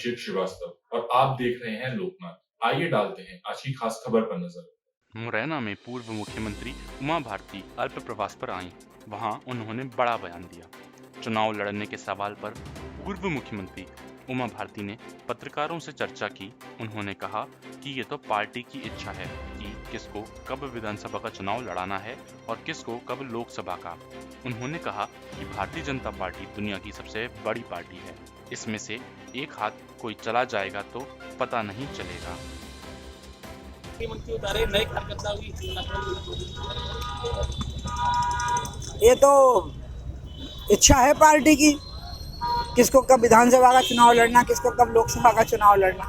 अभिषेक श्रीवास्तव और आप देख रहे हैं लोकमत। आइए डालते हैं आज की खास खबर पर नजर। मुरैना में पूर्व मुख्यमंत्री उमा भारती अल्प प्रवास पर आईं। वहां उन्होंने बड़ा बयान दिया। चुनाव लड़ने के सवाल पर पूर्व मुख्यमंत्री उमा भारती ने पत्रकारों से चर्चा की। उन्होंने कहा कि ये तो पार्टी की इच्छा है कि किसको कब विधानसभा का चुनाव लड़ाना है और किसको कब लोकसभा का। उन्होंने कहा कि भारतीय जनता पार्टी दुनिया की सबसे बड़ी पार्टी है। इसमें से एक हाथ कोई चला जाएगा तो पता नहीं चलेगा। उतारे नए कार्यकर्ता हुई। ये तो इच्छा है पार्टी की, किसको कब विधानसभा का चुनाव लड़ना, किसको कब लोकसभा का चुनाव लड़ना।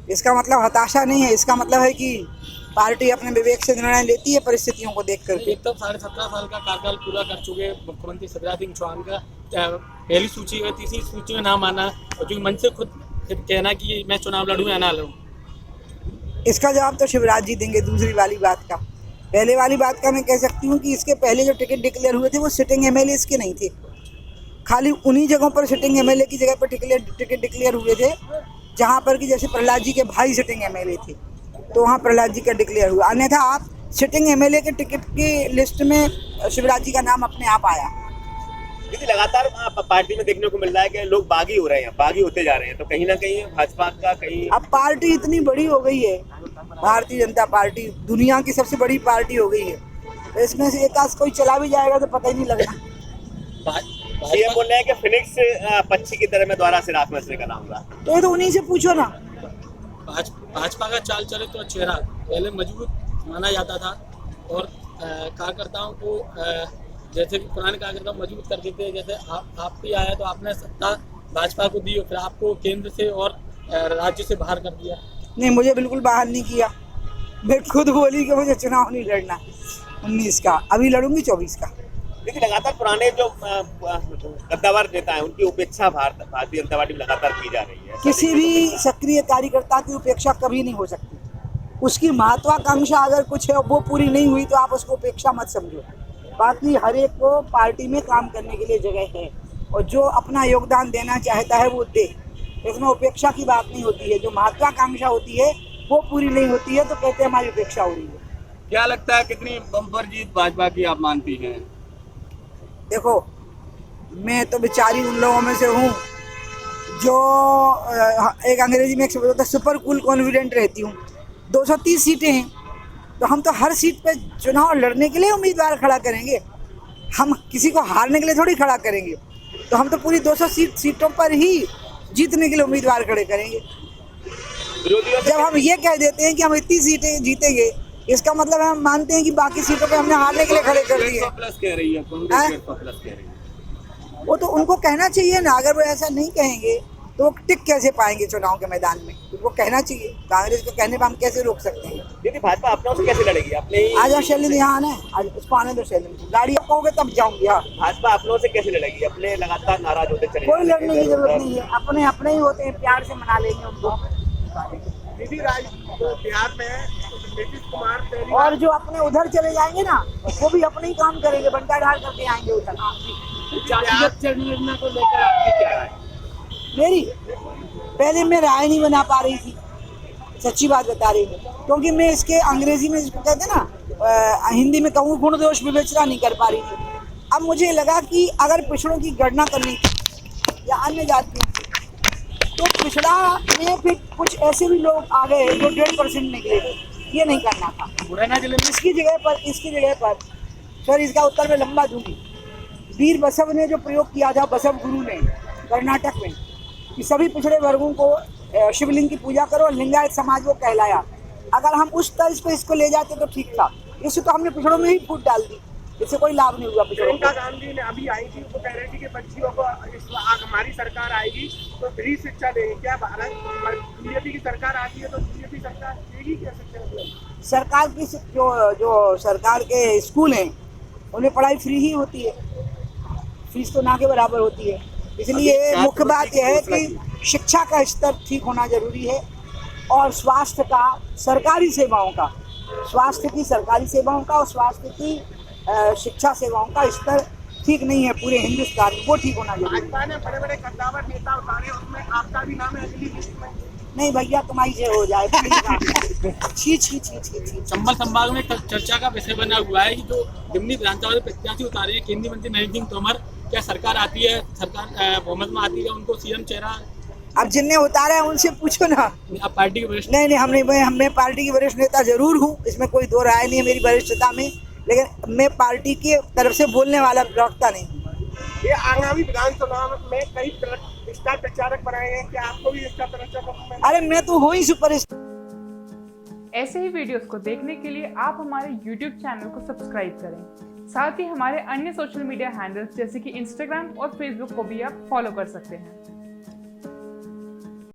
इसका मतलब हताशा नहीं है, इसका मतलब है कि पार्टी अपने विवेक से निर्णय लेती है परिस्थितियों को देख करके। एक तो 17.5 साल का कार्यकाल पूरा कर चुके मुख्यमंत्री शिवराज सिंह चौहान का पहली सूची है, तीसरी सूची में नाम आना और जो मन से खुद कहना कि मैं चुनाव लड़ूं या ना लड़ूं। इसका जवाब तो शिवराज जी देंगे। दूसरी वाली बात का, पहले वाली बात का मैं कह सकती हूँ कि इसके पहले जो टिकट डिक्लेयर हुए थे वो सिटिंग एमएलए के नहीं थे। खाली उन्हीं जगहों पर सिटिंग एमएलए की जगह पर टिकट डिक्लेयर हुए थे जहाँ पर कि जैसे प्रहलाद जी के भाई सिटिंग एमएलए थे तो वहाँ प्रहलाद जी का डिक्लेयर हुआ। अन्यथा आप सिटिंग एमएलए के टिकट की लिस्ट में शिवराज जी का नाम अपने आप आया। क्योंकि लगातार पार्टी में देखने को मिल रहा है कि लोग बागी हो रहे हैं, बागी होते जा रहे हैं, तो कहीं ना कहीं भाजपा का कहीं अब पार्टी इतनी बड़ी हो गई है, भारतीय जनता पार्टी दुनिया की सबसे बड़ी पार्टी हो गई है, तो इसमें से एक आध कोई चला भी जाएगा तो पता ही नहीं लगना। सीएम बोल रहे हैं कि फिनिक्स पक्षी की तरह मैं दोबारा से राख में से कराऊंगा, तो ये तो उन्हीं से पूछो ना। भाजपा का चाल चले तो चेहरा पहले मजबूत माना जाता था और कार्यकर्ताओं को जैसे कि पुराने कार्यकर्ता मजबूत कर देते हैं। जैसे आप भी आया तो आपने सत्ता भाजपा को दी और फिर आपको केंद्र से और राज्य से बाहर कर दिया। नहीं, मुझे बिल्कुल बाहर नहीं किया। मैं खुद बोली कि मुझे चुनाव नहीं लड़ना 19 का, अभी लड़ूंगी 24 का। लेकिन लगातार पुराने जो गद्दावर नेता हैं उनकी उपेक्षा भारतीय जनता पार्टी में लगातार की जा रही है। किसी भी सक्रिय कार्यकर्ता की उपेक्षा कभी नहीं हो सकती। उसकी महत्वाकांक्षा अगर कुछ है वो पूरी नहीं हुई तो आप उसको उपेक्षा मत समझो। बाकी हर एक को पार्टी में काम करने के लिए जगह है और जो अपना योगदान देना चाहता है वो दे। इसमें उपेक्षा की बात नहीं होती है। जो महत्वाकांक्षा होती है वो पूरी नहीं होती है तो कहते हैं हमारी उपेक्षा हो रही है। क्या लगता है कितनी बम्पर जीत भाजपा की आप मानती हैं? देखो, मैं तो बेचारी उन लोगों में से हूँ जो एक अंग्रेजी में एक शब्द होता है सुपर कूल कॉन्फिडेंट रहती हूँ। 230 सीटें हैं तो हम तो हर सीट पे चुनाव लड़ने के लिए उम्मीदवार खड़ा करेंगे। हम किसी को हारने के लिए थोड़ी खड़ा करेंगे। तो हम तो पूरी 200 सीटों पर ही जीतने के लिए उम्मीदवार खड़े करेंगे। जब हम ये कह देते हैं कि हम इतनी सीटें जीतेंगे, इसका मतलब हम मानते हैं कि बाकी सीटों पे हमने हारने के लिए खड़े कर दिए। प्लस कह रही है, कांग्रेस प्लस कह रही है। वो तो उनको कहना चाहिए ना। अगर वो ऐसा नहीं कहेंगे तो वो टिक कैसे पाएंगे चुनाव के मैदान में? उनको कहना चाहिए। कांग्रेस को कहने पर हम कैसे रोक सकते हैं? दीदी भाजपा अपनों से कैसे लड़ेगी? अपने ही आजा शैलेंद्र यहाँ आना है, आज उसको आने दो। शैलेंद्र गाड़ी आप कहोगे तब जाऊंगी। हाँ, भाजपा अपनों से कैसे लड़ेगी? अपने लगातार नाराज होते चले कोई लड़ने की जरूरत नहीं है। अपने अपने ही होते हैं, प्यार से मना लेंगे उनको। दीदी बिहार में नीतीश कुमार और जो अपने उधर चले जाएंगे ना वो भी अपने ही काम करेंगे, बंटा ढाल करके आएंगे उधर। योजना को लेकर आपकी क्या राय? मेरी पहले मैं राय नहीं बना पा रही थी, सच्ची बात बता रही हूँ, क्योंकि मैं इसके अंग्रेजी में जिसको कहते हैं ना, हिंदी में कहूँ गुण दोष विवेचना नहीं कर पा रही थी। अब मुझे लगा कि अगर पिछड़ों की गणना करनी थी या अन्य जातियों तो पिछड़ा में फिर कुछ ऐसे भी लोग आ गए जो 1.5% निकले थे। ये नहीं करना था। मुरैना जिले में इसकी जगह पर सॉरी, इसका उत्तर मैं लंबा दूंगी। वीर बसव ने जो प्रयोग किया था, बसव गुरु ने कर्नाटक में, कि सभी पिछड़े वर्गों को शिवलिंग की पूजा करो, लिंगायत समाज वो कहलाया। अगर हम उस तर्ज पे इसको ले जाते तो ठीक था। इससे तो हमने पिछड़ों में ही फूट डाल दी, इससे कोई लाभ नहीं हुआ पिछड़ों को। प्रियंका गांधी ने अभी आई थी, वो कह रही थी कि बच्चियों को हमारी सरकार आएगी तो फ्री शिक्षा देगी। क्या भारत बीजेपी की सरकार आती है तो बीजेपी सरकार देगी क्या शिक्षा? सरकार की जो सरकार के स्कूल हैं उनमें पढ़ाई फ्री ही होती है, फीस तो ना के बराबर होती है। इसलिए मुख्य बात यह है कि शिक्षा का स्तर ठीक होना जरूरी है और स्वास्थ्य का, सरकारी सेवाओं का, स्वास्थ्य की सरकारी सेवाओं का और स्वास्थ्य की शिक्षा सेवाओं का स्तर ठीक नहीं है पूरे हिंदुस्तान में, वो ठीक होना जरूरी है। भाजपा ने बड़े बड़े कद्दावर नेता उतारे, उसमें आपका भी नाम है अगली लिस्ट में। नहीं भैया तुम्हारी से हो जाए। छी छी छी छी छी। चंबल संभाग में चर्चा का विषय बना हुआ है कि जो दिल्ली विधानसभा से प्रत्याशी उतारे हैं केंद्रीय मंत्री नरेंद्र सिंह तोमर, क्या सरकार आती है, सरकार बहुमत में आती है, उनको सीएम चेहरा अब जिनने उतारा है उनसे पूछो ना। आप पार्टी के वरिष्ठ नहीं मैं पार्टी की वरिष्ठ नेता जरूर हूँ, इसमें कोई दो राय नहीं है मेरी वरिष्ठता में, लेकिन मैं पार्टी की तरफ से बोलने वाला प्रवक्ता नहीं। ये आगामी विधानसभा में कई स्टार प्रचारक बनाए हैं, क्या आपको भी स्टार प्रचारक? अरे मैं तो हूँ ही सुपरस्टार। ऐसे ही वीडियोस को देखने के लिए आप हमारे YouTube चैनल को सब्सक्राइब करें। साथ ही हमारे अन्य सोशल मीडिया हैंडल्स जैसे कि Instagram और Facebook को भी आप फॉलो कर सकते हैं।